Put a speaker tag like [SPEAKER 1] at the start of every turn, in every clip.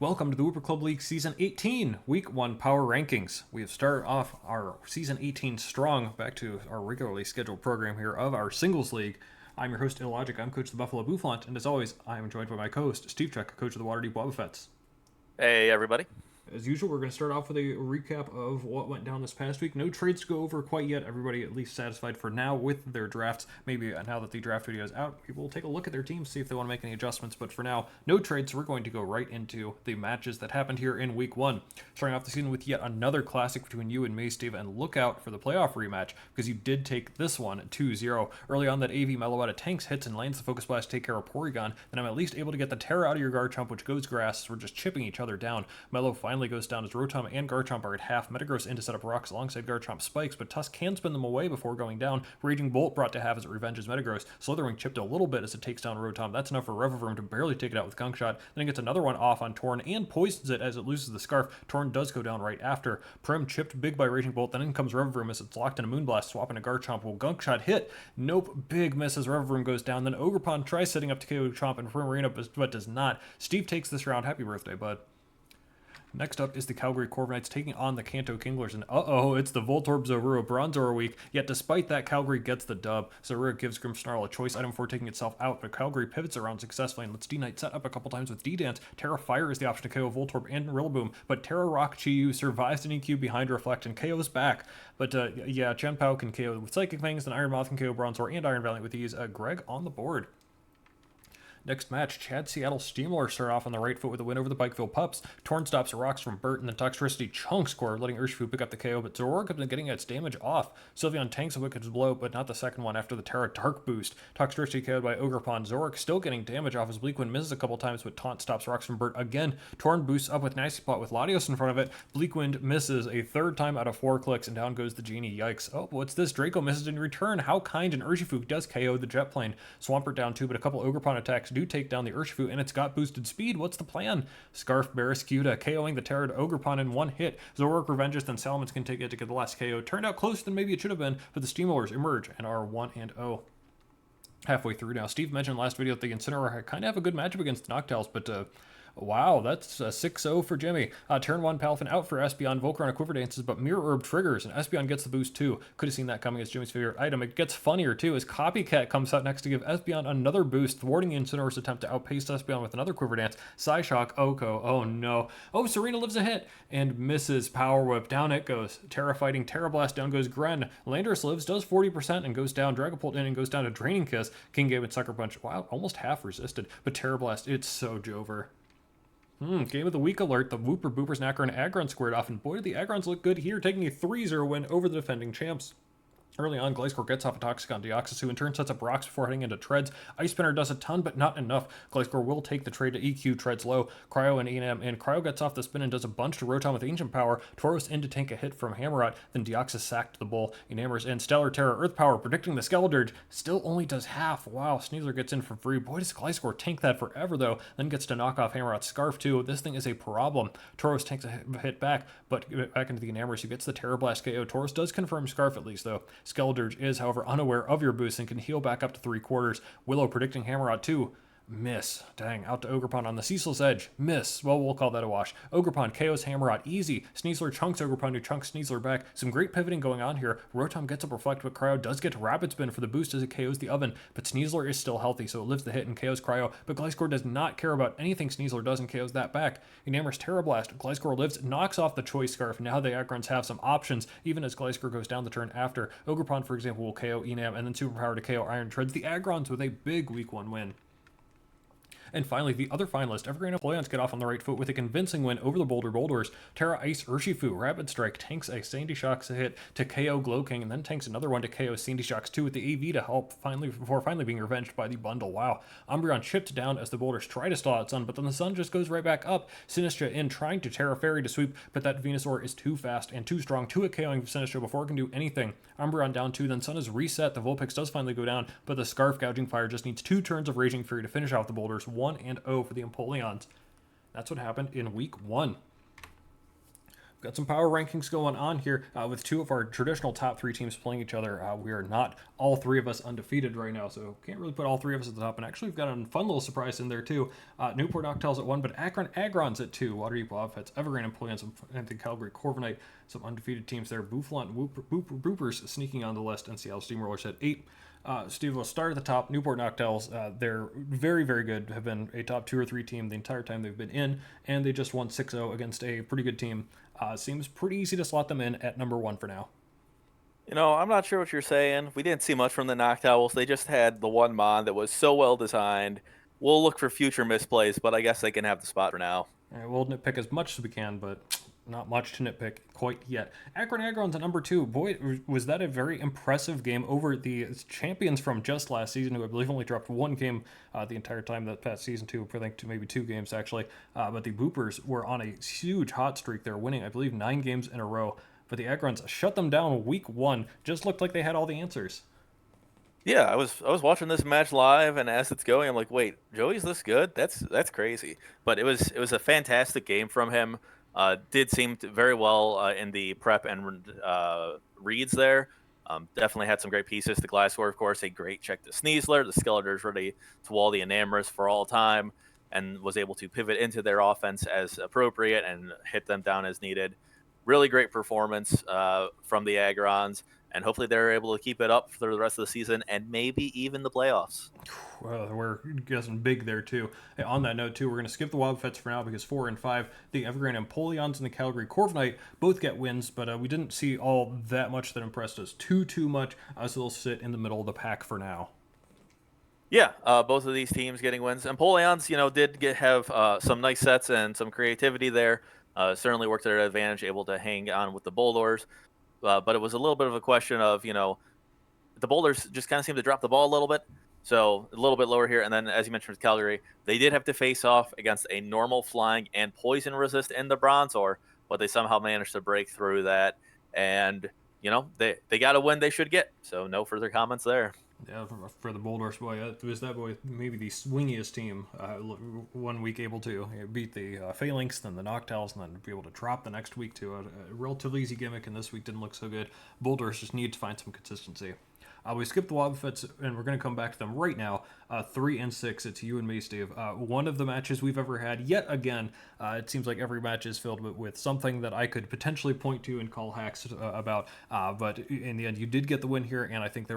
[SPEAKER 1] Welcome to the Wooper Club League Season 18, Week 1 Power Rankings. We have started off our Season 18 strong, back to our regularly scheduled program here of our Singles League. I'm your host, IllLogic. I'm coach of the Buffalo Bouffalant, and as always, I am joined by my co-host, SteveChuck, coach of the Waterdeep Wobbuffets.
[SPEAKER 2] Hey, everybody.
[SPEAKER 1] As usual, we're going to start off with a recap of what went down this past week. No trades to go over quite yet. Everybody at least satisfied for now with their drafts. Maybe now that the draft video is out, people will take a look at their teams, see if they want to make any adjustments. But for now, no trades. So we're going to go right into the matches that happened here in week 1. Starting off the season with yet another classic between you and me, Steve. And look out for the playoff rematch because you did take this one 2-0. Early on, that AV Mellow out of tanks hits and lands the Focus Blast to take care of Porygon. Then I'm at least able to get the Terra out of your Garchomp, which goes grass. So we're just chipping each other down. Mellow finally goes down as Rotom and Garchomp are at half. Metagross in to set up rocks alongside Garchomp spikes, but Tusk can spin them away before going down. Raging Bolt brought to half as it revenges Metagross. Slithering chipped a little bit as it takes down Rotom. That's enough for Revavroom to barely take it out with Gunk Shot. Then it gets another one off on Torn and poisons it as it loses the Scarf. Torn does go down right after. Prim chipped big by Raging Bolt. Then in comes Revavroom as it's locked in a Moonblast, swapping a Garchomp. Will Gunk Shot hit? Nope. Big miss as Revavroom goes down. Then Ogerpon tries setting up to KO Chomp and Primarina, but does not. Steve takes this round. Happy birthday, bud. Next up is the Calgary Corviknights taking on the Kanto Kinglers, and it's the Voltorb Zorua Bronzor week, yet despite that, Calgary gets the dub. Zorua gives Grimmsnarl a choice item before taking itself out, but Calgary pivots around successfully and lets D-Knight set up a couple times with D-Dance. Terra Fire is the option to KO Voltorb and Rillaboom, but Terra Rock Chi-Yu survives an EQ behind Reflect and KO's back. But Chen Pao can KO with Psychic Fangs, and Iron Mouth can KO Bronzor and Iron Valiant with ease. Greg on the board. Next match, Chad Seattle Steamroller start off on the right foot with a win over the Bikeville Pups. Torn stops rocks from Burt, and then Toxtricity chunks score, letting Urshifu pick up the KO, but Zoroark has been getting its damage off. Sylveon tanks a Wicked's blow, but not the second one after the Terra Dark boost. Toxtricity KO'd by Ogerpon. Zoroark still getting damage off as Bleakwind misses a couple times, but Taunt stops rocks from Burt again. Torn boosts up with Nasty Plot with Latios in front of it. Bleakwind misses a third time out of 4 clicks, and down goes the Genie. Yikes. Oh, what's this? Draco misses in return. How kind, and Urshifu does KO the Jet Plane. Swampert down 2, but a couple Ogerpon attacks do take down the Urshifu, and it's got boosted speed. What's the plan? Scarf Barraskewda KOing the Terra Ogerpon in one hit. Zoroark revenges, then Salamence can take it to get the last KO. Turned out closer than maybe it should have been, but the Steamrollers emerge and are 1-0. Halfway through now. Steve mentioned last video that the Incineroar kind of have a good matchup against the Noctowls, but wow, that's a 6-0 for Jimmy. Turn 1 Palafin out for Espeon. Volcarona Quiver Dances, but Mirror Herb triggers, and Espeon gets the boost too. Could have seen that coming as Jimmy's favorite item. It gets funnier too as Copycat comes out next to give Espeon another boost, thwarting the Incineroar's attempt to outpace Espeon with another Quiver Dance. Psyshock, Oko, oh no. Oh, Serena lives a hit and misses Power Whip. Down it goes. Terra fighting Terra Blast, down goes Gren. Landorus lives, does 40% and goes down. Dragapult in and goes down to Draining Kiss. King Game and Sucker Punch, wow, almost half resisted, but Terra Blast, it's so Jover. Game of the week alert. The Wooper, Boopers, Knacker, and Aggron squared off, and boy did the Aggrons look good here, taking a 3-0 win over the defending champs. Early on, Gliscor gets off a Toxicon Deoxys, who in turn sets up rocks before heading into Treads. Ice Spinner does a ton, but not enough. Gliscor will take the trade to EQ Treads low. Cryo and Enam, and Cryo gets off the spin and does a bunch to Rotom with Ancient Power. Tauros in to tank a hit from Hammerot, then Deoxys sacked the bull. Enamers in. Stellar Terror, Earth Power, predicting the Skeledirge. Still only does half. Wow, Sneasler gets in for free. Boy, does Gliscor tank that forever, though. Then gets to knock off Hammerot's Scarf, too. This thing is a problem. Tauros takes a hit back, but back into the Enamers, who gets the Terra Blast KO. Tauros does confirm Scarf at least, though. Skeledirge is, however, unaware of your boost and can heal back up to 3/4. Willow predicting Hammerot 2. Miss. Dang, out to Ogerpon on the Ceaseless Edge. Miss. Well, we'll call that a wash. Ogerpon KOs Hammerot. Easy. Sneasler chunks Ogerpon, who chunks Sneasler back. Some great pivoting going on here. Rotom gets up Reflect, but Cryo does get Rapid Spin for the boost as it KOs the Oven. But Sneasler is still healthy, so it lives the hit and KOs Cryo. But Gliscor does not care about anything Sneasler does and KOs that back. Enamor's Terra Blast. Gliscor lives, knocks off the Choice Scarf. Now the Agrons have some options, even as Gliscor goes down the turn after. Ogerpon, for example, will KO Enam and then Superpower to KO Iron Treads the Agrons with a big Week 1 win. And finally, the other finalist, Evergreen and Flareons get off on the right foot with a convincing win over the Boulder Boulders. Terra Ice Urshifu, Rapid Strike, tanks a Sandy Shocks hit to KO Glow King, and then tanks another one to KO Sandy Shocks 2 with the AV to help before finally being revenged by the bundle. Wow. Umbreon chipped down as the Boulders try to stall out Sun, but then the Sun just goes right back up. Sinistra in trying to Terra Fairy to sweep, but that Venusaur is too fast and too strong to it KOing Sinistra before it can do anything. Umbreon down 2, then Sun is reset. The Vulpix does finally go down, but the Scarf Gouging Fire just needs 2 turns of Raging Fury to finish off the Boulders. 1-0 for the Empoleons. That's what happened in Week 1. Got some power rankings going on here with two of our traditional top three teams playing each other. We are not all three of us undefeated right now, so can't really put all three of us at the top. And actually, we've got a fun little surprise in there too. Newport Noctels at 1, but Akron Agrons at 2. Waterdeep Wobbuffets, Evergreen Employants, and the Calgary Corviknight. Some undefeated teams there. Bouffalant, Woopers sneaking on the list, and Seattle Steamrollers at 8. Steve, will start at the top. Newport Noctels, they're very, very good. Have been a top 2 or 3 team the entire time they've been in, and they just won 6-0 against a pretty good team. Seems pretty easy to slot them in at number 1 for now.
[SPEAKER 2] I'm not sure what you're saying. We didn't see much from the Noctowls. They just had the one mon that was so well designed. We'll look for future misplays, but I guess they can have the spot for now.
[SPEAKER 1] We'll nitpick as much as we can, but not much to nitpick quite yet. Akron Agrons at number 2. Boy, was that a very impressive game over the champions from just last season, who I believe only dropped 1 game the entire time that past season 2. I think maybe 2 games actually. But the Boopers were on a huge hot streak. They're winning, I believe, 9 games in a row. But the Agrons shut them down week 1. Just looked like they had all the answers.
[SPEAKER 2] Yeah, I was watching this match live, and as it's going, I'm like, wait, Joey's this good? That's crazy. But it was a fantastic game from him. Did seem very well in the prep and reads there. Definitely had some great pieces. The Glassware, of course, a great check to Sneasler. The Skeletors ready to wall the Enamorous for all time, and was able to pivot into their offense as appropriate and hit them down as needed. Really great performance from the Agrons, and hopefully they're able to keep it up for the rest of the season and maybe even the playoffs.
[SPEAKER 1] We're guessing big there too. Hey, on that note too, we're going to skip the Wobbuffets for now because 4 and 5, the Evergreen Empoleons and the Calgary Corviknight both get wins, but we didn't see all that much that impressed us too much. So they'll sit in the middle of the pack for now.
[SPEAKER 2] Yeah, both of these teams getting wins. Empoleons, did have some nice sets and some creativity there. Certainly worked to their advantage, able to hang on with the Boulders. But it was a little bit of a question of, the Boulders just kind of seemed to drop the ball a little bit. So a little bit lower here. And then, as you mentioned with Calgary, they did have to face off against a normal flying and poison resist in the Bronzor, but they somehow managed to break through that. And, they got a win they should get. So no further comments there.
[SPEAKER 1] Yeah, for the Boulders, boy, it was that boy maybe the swingiest team 1 week able to beat the Phalanx, then the Noctowls, and then be able to drop the next week to a relatively easy gimmick, and this week didn't look so good. Boulders just need to find some consistency. We skipped the Wobbuffets, and we're going to come back to them right now. 3 and 6, it's you and me, Steve. One of the matches we've ever had, yet again, it seems like every match is filled with something that I could potentially point to and call hacks about. But in the end, you did get the win here, and I think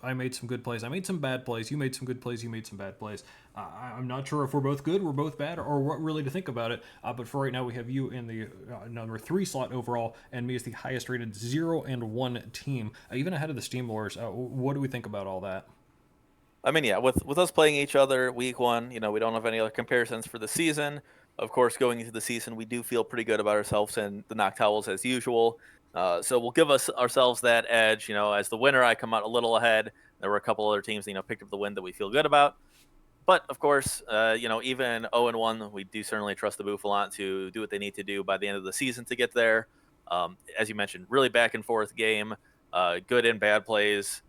[SPEAKER 1] I made some good plays. I made some bad plays. You made some good plays. You made some bad plays. I'm not sure if we're both good, we're both bad, or what really to think about it. But for right now, we have you in the number 3 slot overall, and me as the highest rated 0 and 1 team, even ahead of the Steamrollers. What do we think about all that?
[SPEAKER 2] I mean, yeah, with us playing each other week 1, we don't have any other comparisons for the season. Of course, going into the season, we do feel pretty good about ourselves and the Noctowls as usual. So we'll give ourselves that edge. As the winner, I come out a little ahead. There were a couple other teams, picked up the win that we feel good about. But of course, even 0-1, we do certainly trust the Bouffalant to do what they need to do by the end of the season to get there. As you mentioned, really back and forth game, good and bad plays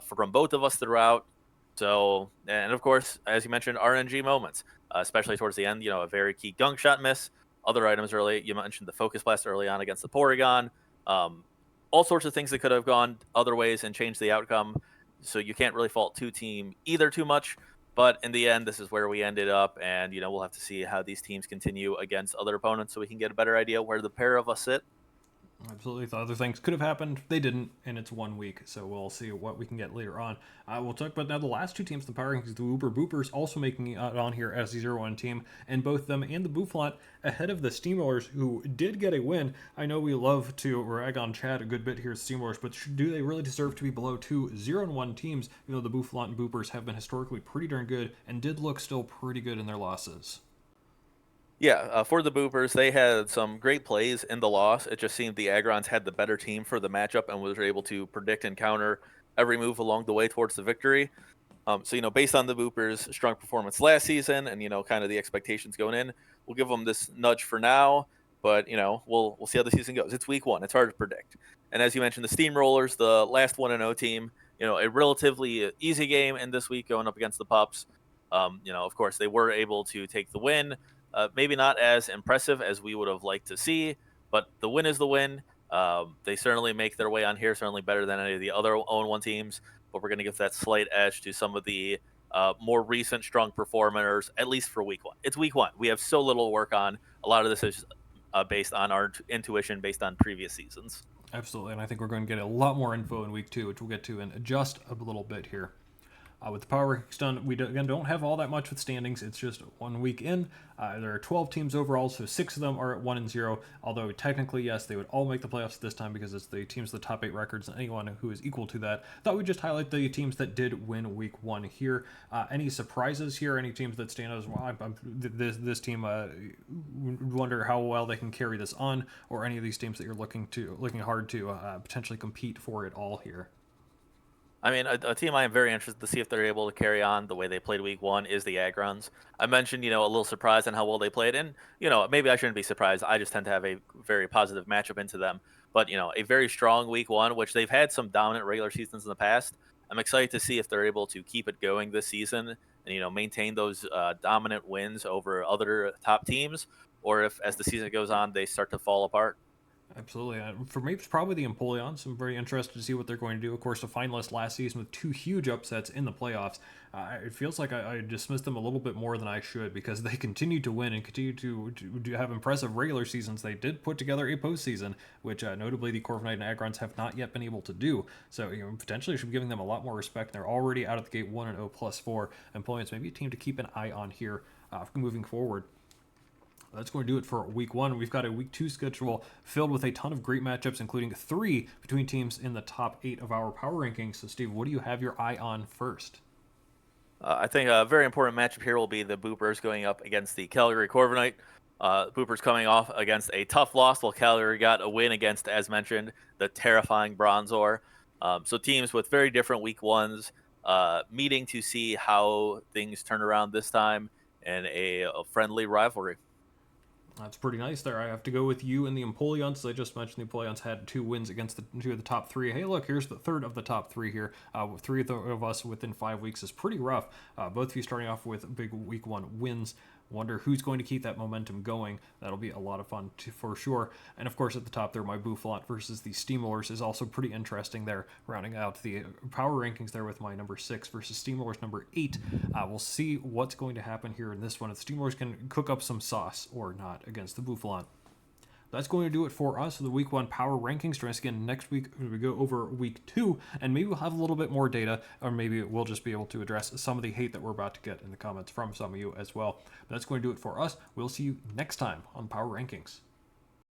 [SPEAKER 2] from both of us throughout. So, and of course, as you mentioned, RNG moments, especially towards the end. A very key gunk shot miss. Other items early. You mentioned the focus blast early on against the Porygon. All sorts of things that could have gone other ways and changed the outcome. So you can't really fault team either too much. But in the end, this is where we ended up, and we'll have to see how these teams continue against other opponents, so we can get a better idea where the pair of us sit.
[SPEAKER 1] Absolutely. The other things could have happened. They didn't, and it's 1 week, so we'll see what we can get later on. We'll talk about now the last 2 teams in the power rankings. The Wooper Boopers also making it on here as the 0-1 team, and both them and the Bouffalant ahead of the Steamrollers, who did get a win. I know we love to rag on Chad a good bit here at Steamrollers, but do they really deserve to be below 2 0-1 teams, even though the Bouffalant and Boopers have been historically pretty darn good and did look still pretty good in their losses?
[SPEAKER 2] Yeah, for the Boopers, they had some great plays in the loss. It just seemed the Agrons had the better team for the matchup and was able to predict and counter every move along the way towards the victory. So, based on the Boopers' strong performance last season and, kind of the expectations going in, we'll give them this nudge for now. But, we'll see how the season goes. It's week 1. It's hard to predict. And as you mentioned, the Steamrollers, the last 1-0 team, a relatively easy game in this week going up against the Pups. Of course, they were able to take the win. Maybe not as impressive as we would have liked to see, but the win is the win. They certainly make their way on here, certainly better than any of the other 0-1 teams, but we're going to give that slight edge to some of the more recent strong performers, at least for week one. It's week one. We have so little to work on. A lot of this is based on our intuition, based on previous seasons.
[SPEAKER 1] Absolutely, and I think we're going to get a lot more info in week 2, which we'll get to in just a little bit here. With the power rankings done, we again don't have all that much with standings. It's just 1 week in. There are 12 teams overall, so 6 of them are at 1-0. Although technically, yes, they would all make the playoffs this time because it's the teams with the top 8 records, and anyone who is equal to that. Thought we'd just highlight the teams that did win week 1 here. Any surprises here? Any teams that stand out as well? This team wonder how well they can carry this on, or any of these teams that you're looking hard to potentially compete for it all here.
[SPEAKER 2] I mean, a team I am very interested to see if they're able to carry on the way they played week one is the Agrons. I mentioned, a little surprised on how well they played, and maybe I shouldn't be surprised. I just tend to have a very positive matchup into them. But a very strong week one, which they've had some dominant regular seasons in the past. I'm excited to see if they're able to keep it going this season and maintain those dominant wins over other top teams, or if as the season goes on they start to fall apart.
[SPEAKER 1] Absolutely. For me, it's probably the Empoleons. I'm very interested to see what they're going to do. Of course, a finalist last season with 2 huge upsets in the playoffs. It feels like I dismissed them a little bit more than I should because they continue to win and continue to have impressive regular seasons. They did put together a postseason, which notably the Corviknight and Agrons have not yet been able to do. So potentially should be giving them a lot more respect. They're already out of the gate 1-0 +4. Empoleons maybe a team to keep an eye on here moving forward. That's going to do it for week 1. We've got a week 2 schedule filled with a ton of great matchups, including 3 between teams in the top 8 of our power rankings. So, Steve, what do you have your eye on first?
[SPEAKER 2] I think a very important matchup here will be the Boopers going up against the Calgary Corviknight. Boopers coming off against a tough loss, while Calgary got a win against, as mentioned, the terrifying Bronzor. So teams with very different week ones meeting to see how things turn around this time in a friendly rivalry.
[SPEAKER 1] That's pretty nice there. I have to go with you and the Empoleons. As I just mentioned, the Empoleons had 2 wins against the 2 of the top 3. Hey, look, here's the third of the top 3 here. 3 of us within 5 weeks is pretty rough. Both of you starting off with big week 1 wins. Wonder who's going to keep that momentum going. That'll be a lot of fun for sure. And of course, at the top there, my Bouffalant versus the Steamrollers is also pretty interesting there. Rounding out the power rankings there with my number 6 versus Steamrollers number 8. We'll see what's going to happen here in this one. If the Steamrollers can cook up some sauce or not against the Bouffalant. That's going to do it for us for the week 1 power rankings. Join us again next week when we go over week 2, and maybe we'll have a little bit more data, or maybe we'll just be able to address some of the hate that we're about to get in the comments from some of you as well. But that's going to do it for us. We'll see you next time on Power Rankings.